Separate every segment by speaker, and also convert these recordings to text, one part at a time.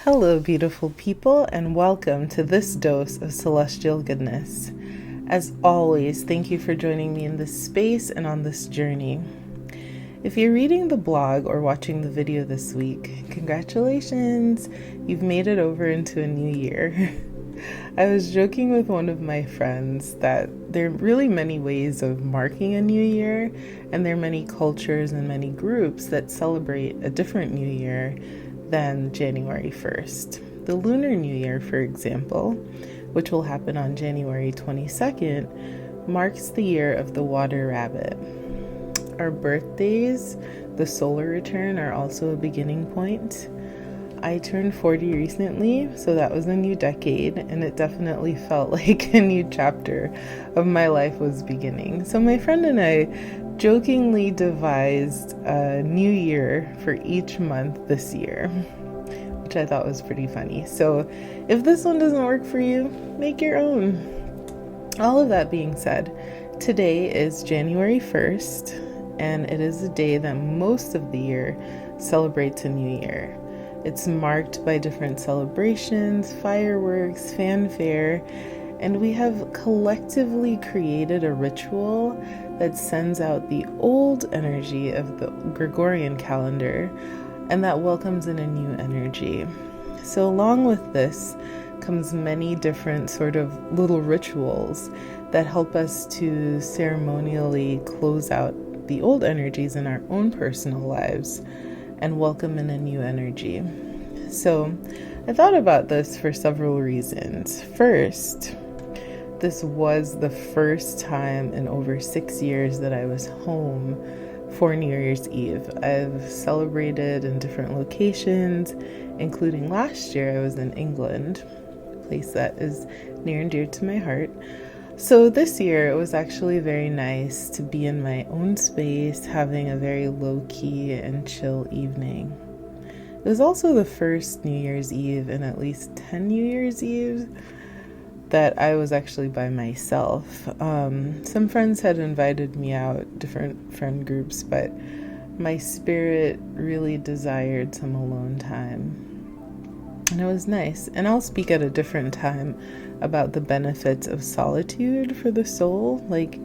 Speaker 1: Hello, beautiful people, and welcome to this dose of celestial goodness. As always, thank you for joining me in this space and on this journey. If you're reading the blog or watching the video this week, congratulations! You've made it over into a new year. I was joking with one of my friends that there are really many ways of marking a new year, and there are many cultures and many groups that celebrate a different new year than January 1st. The Lunar New Year, for example, which will happen on January 22nd, marks the year of the water rabbit. Our birthdays, the solar return, are also a beginning point. I turned 40 recently, so that was a new decade, and it definitely felt like a new chapter of my life was beginning. So my friend and I jokingly devised a new year for each month this year, which I thought was pretty funny. So if this one doesn't work for you, make your own. All of that being said, today is January 1st, and it is a day that most of the year celebrates a new year. It's marked by different celebrations, fireworks, fanfare, and we have collectively created a ritual that sends out the old energy of the Gregorian calendar and that welcomes in a new energy. So along with this comes many different sort of little rituals that help us to ceremonially close out the old energies in our own personal lives and welcome in a new energy. So I thought about this for several reasons. First, this was the first time in over 6 years that I was home for New Year's Eve. I've celebrated in different locations, including last year I was in England, a place that is near and dear to my heart. So this year it was actually very nice to be in my own space, having a very low-key and chill evening. It was also the first New Year's Eve in at least 10 New Year's Eves that I was actually by myself. Some friends had invited me out, different friend groups, but my spirit really desired some alone time. And it was nice. And I'll speak at a different time about the benefits of solitude for the soul. Like,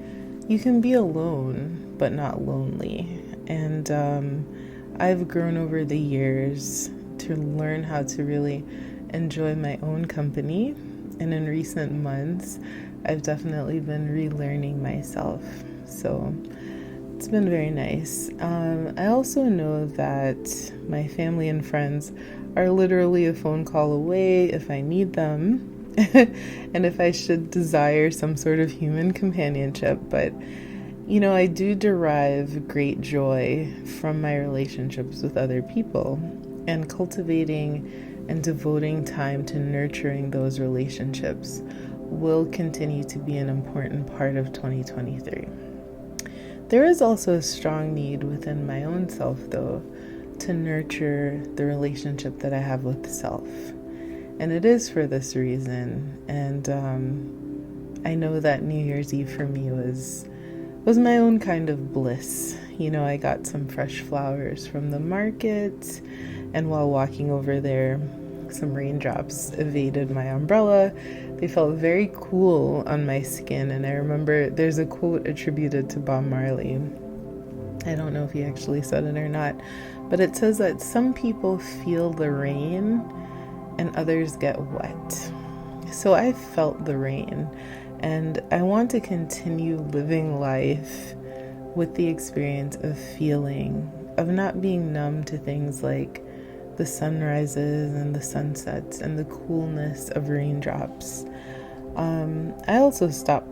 Speaker 1: you can be alone, but not lonely. And I've grown over the years to learn how to really enjoy my own company. And in recent months, I've definitely been relearning myself. So it's been very nice. I also know that my family and friends are literally a phone call away if I need them. And if I should desire some sort of human companionship. But, you know, I do derive great joy from my relationships with other people, and cultivating and devoting time to nurturing those relationships will continue to be an important part of 2023. There is also a strong need within my own self, though, to nurture the relationship that I have with self. And it is for this reason. And I know that New Year's Eve for me was my own kind of bliss. You know, I got some fresh flowers from the market, and while walking over there, some raindrops evaded my umbrella. They felt very cool on my skin, and I remember there's a quote attributed to Bob Marley. I don't know if he actually said it or not, but it says that some people feel the rain and others get wet. So I felt the rain, and I want to continue living life with the experience of feeling, of not being numb to things like the sunrises and the sunsets and the coolness of raindrops. I also stopped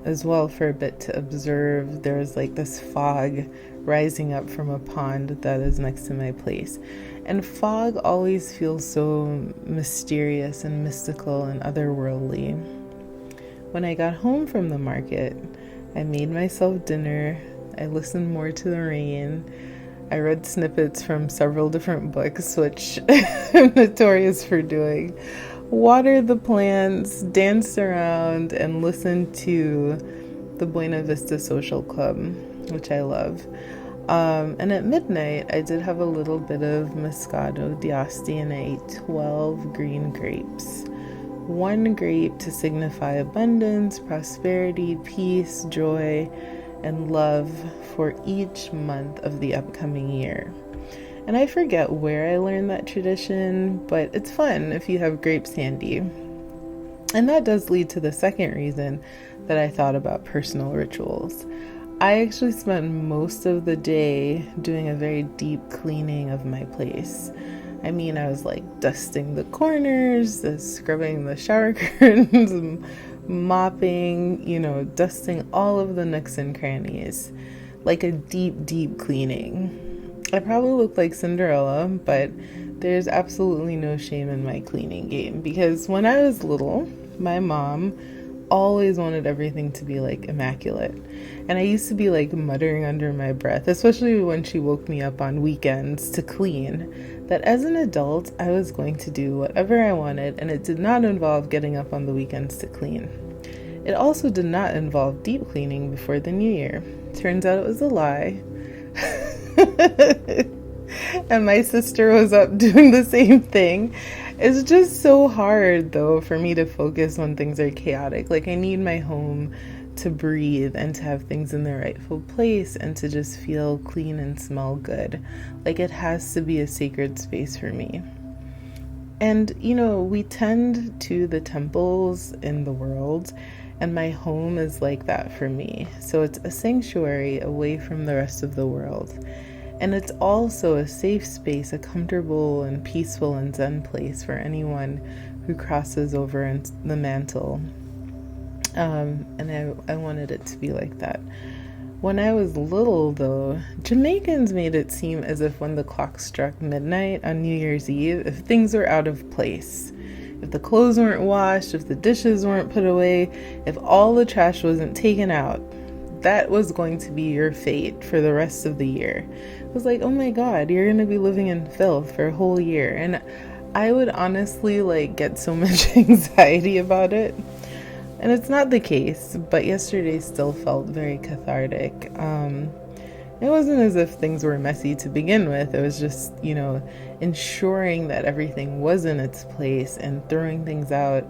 Speaker 1: as well for a bit to observe. There was like this fog rising up from a pond that is next to my place. And fog always feels so mysterious and mystical and otherworldly. When I got home from the market, I made myself dinner. I listened more to the rain. I read snippets from several different books, which I'm notorious for doing. Watered the plants, danced around, and listened to the Buena Vista Social Club, which I love. And at midnight, I did have a little bit of Moscato d'Asti, and I ate 12 green grapes. One grape to signify abundance, prosperity, peace, joy, and love for each month of the upcoming year. And I forget where I learned that tradition, but it's fun if you have grapes handy. And that does lead to the second reason that I thought about personal rituals. I actually spent most of the day doing a very deep cleaning of my place. I mean, I was like dusting the corners, scrubbing the shower curtains, mopping, dusting all of the nooks and crannies, like a deep, deep cleaning. I probably look like Cinderella, but there's absolutely no shame in my cleaning game, because when I was little, my mom always wanted everything to be like immaculate. And I used to be like muttering under my breath, especially when she woke me up on weekends to clean, that as an adult, I was going to do whatever I wanted, and it did not involve getting up on the weekends to clean. It also did not involve deep cleaning before the new year. Turns out it was a lie. And my sister was up doing the same thing. It's just so hard, though, for me to focus when things are chaotic. Like, I need my home to breathe and to have things in their rightful place and to just feel clean and smell good. Like, it has to be a sacred space for me. And, we tend to the temples in the world, and my home is like that for me. So it's a sanctuary away from the rest of the world. And it's also a safe space, a comfortable and peaceful and zen place for anyone who crosses over the mantle. And I wanted it to be like that. When I was little, though, Jamaicans made it seem as if when the clock struck midnight on New Year's Eve, if things were out of place, if the clothes weren't washed, if the dishes weren't put away, if all the trash wasn't taken out, that was going to be your fate for the rest of the year. It was like, oh my God, you're going to be living in filth for a whole year. And I would honestly get so much anxiety about it. And it's not the case, but yesterday still felt very cathartic. It wasn't as if things were messy to begin with. It was just, ensuring that everything was in its place and throwing things out.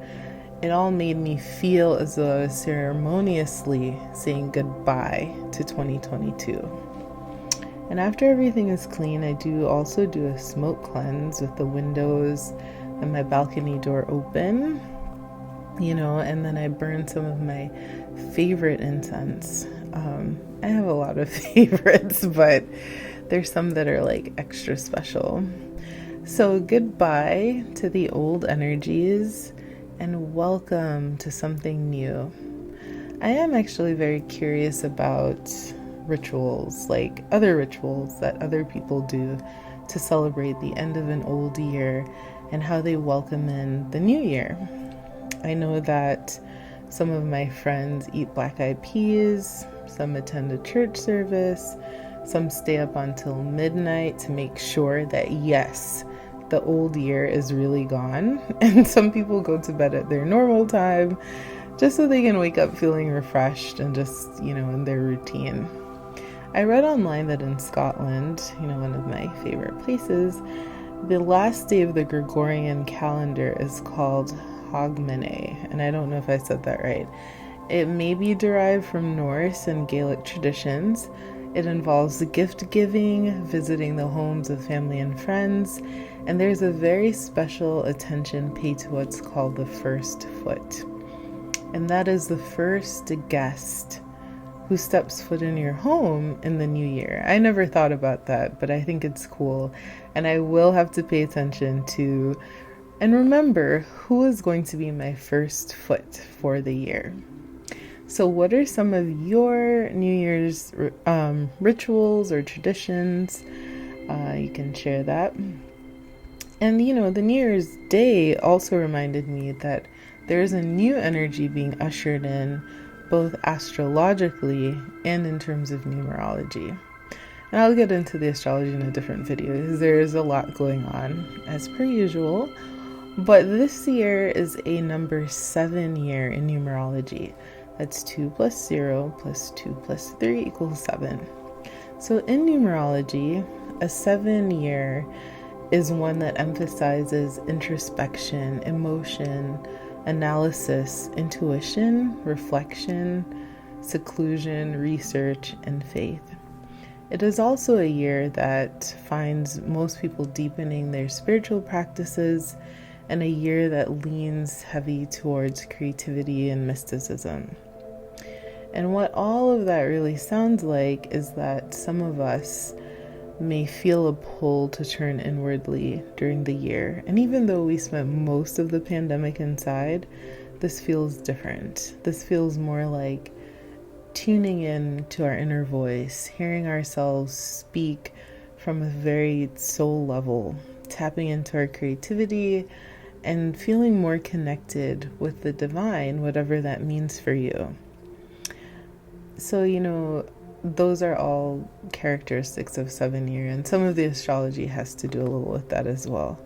Speaker 1: It all made me feel as though I was ceremoniously saying goodbye to 2022. And after everything is clean, I do also do a smoke cleanse with the windows and my balcony door open, and then I burn some of my favorite incense. I have a lot of favorites, but there's some that are extra special. So goodbye to the old energies and welcome to something new. I am actually very curious about rituals, like other rituals that other people do to celebrate the end of an old year and how they welcome in the new year. I know that some of my friends eat black-eyed peas, some attend a church service, some stay up until midnight to make sure that, yes, the old year is really gone, and some people go to bed at their normal time just so they can wake up feeling refreshed and just, in their routine. I read online that in Scotland, one of my favorite places, the last day of the Gregorian calendar is called Hogmanay, and I don't know if I said that right. It may be derived from Norse and Gaelic traditions. It involves gift giving, visiting the homes of family and friends, and there's a very special attention paid to what's called the first foot. And that is the first guest who steps foot in your home in the new year. I never thought about that, but I think it's cool. And I will have to pay attention to and remember who is going to be my first foot for the year. So what are some of your New Year's rituals or traditions? You can share that. And, the New Year's Day also reminded me that there's a new energy being ushered in, both astrologically and in terms of numerology. And I'll get into the astrology in a different video because there is a lot going on, as per usual. But this year is a number 7 year in numerology. That's 2 plus 0 plus 2 plus 3 equals 7. So in numerology, a 7-year is one that emphasizes introspection, emotion, analysis, intuition, reflection, seclusion, research, and faith. It is also a year that finds most people deepening their spiritual practices, and a year that leans heavy towards creativity and mysticism. And what all of that really sounds like is that some of us may feel a pull to turn inwardly during the year. And even though we spent most of the pandemic inside, this feels different. This feels more like tuning in to our inner voice, hearing ourselves speak from a very soul level, tapping into our creativity, and feeling more connected with the divine, whatever that means for you. So, those are all characteristics of 7-year, and some of the astrology has to do a little with that as well.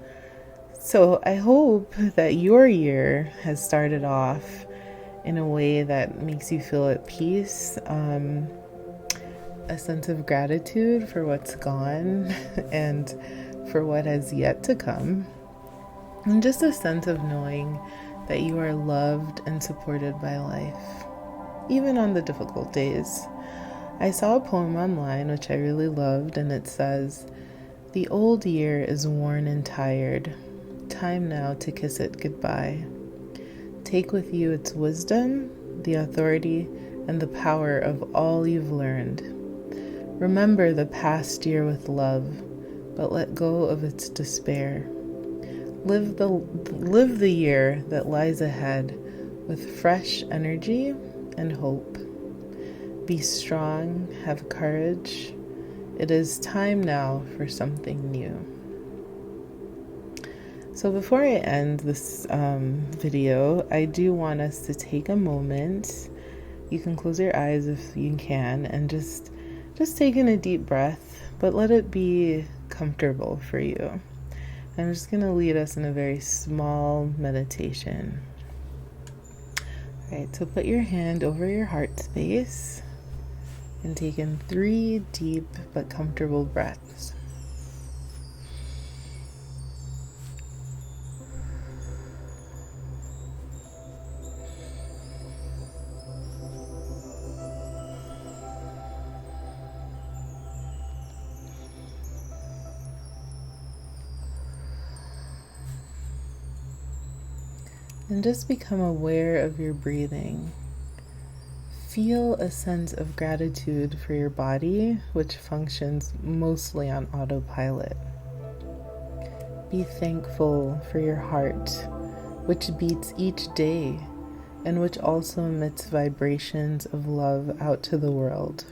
Speaker 1: So I hope that your year has started off in a way that makes you feel at peace, a sense of gratitude for what's gone and for what has yet to come, and just a sense of knowing that you are loved and supported by life, even on the difficult days. I saw a poem online which I really loved, and it says, "The old year is worn and tired. Time now to kiss it goodbye. Take with you its wisdom, the authority, and the power of all you've learned. Remember the past year with love, but let go of its despair. Live the year that lies ahead with fresh energy and hope. Be strong, have courage. It is time now for something new." So before I end this video, I do want us to take a moment. You can close your eyes if you can, and just take in a deep breath, but let it be comfortable for you. I'm just going to lead us in a very small meditation. All right, so put your hand over your heart space and take in 3 deep but comfortable breaths. And just become aware of your breathing. Feel a sense of gratitude for your body, which functions mostly on autopilot. Be thankful for your heart, which beats each day and which also emits vibrations of love out to the world.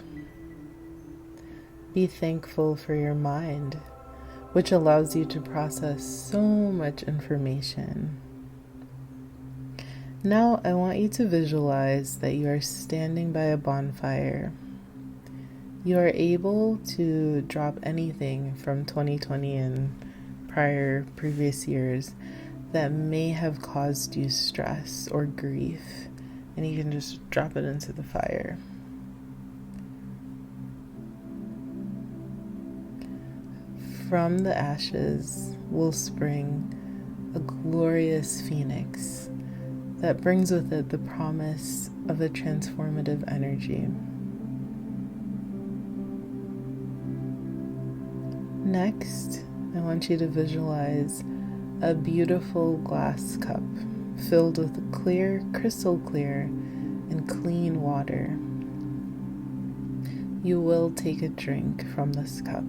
Speaker 1: Be thankful for your mind, which allows you to process so much information. Now I want you to visualize that you are standing by a bonfire. You are able to drop anything from 2020 and previous years that may have caused you stress or grief, and you can just drop it into the fire. From the ashes will spring a glorious phoenix that brings with it the promise of a transformative energy. Next, I want you to visualize a beautiful glass cup filled with clear, crystal clear, and clean water. You will take a drink from this cup.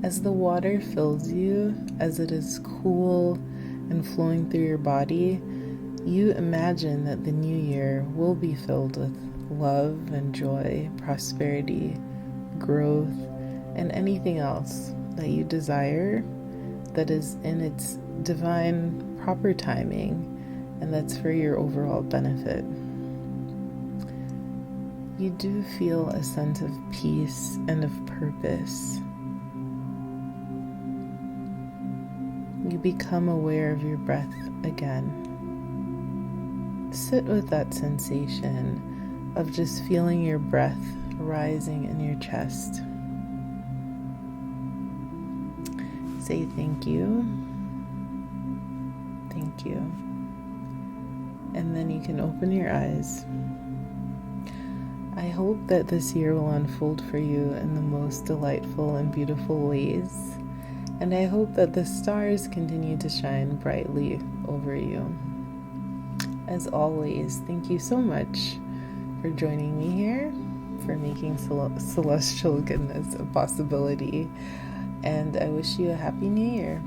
Speaker 1: As the water fills you, as it is cool and flowing through your body, you imagine that the new year will be filled with love and joy, prosperity, growth, and anything else that you desire that is in its divine proper timing and that's for your overall benefit. You do feel a sense of peace and of purpose. You become aware of your breath again. Sit with that sensation of just feeling your breath rising in your chest. Say thank you. Thank you. And then you can open your eyes. I hope that this year will unfold for you in the most delightful and beautiful ways. And I hope that the stars continue to shine brightly over you. As always, thank you so much for joining me here, for making celestial goodness a possibility. And I wish you a happy new year.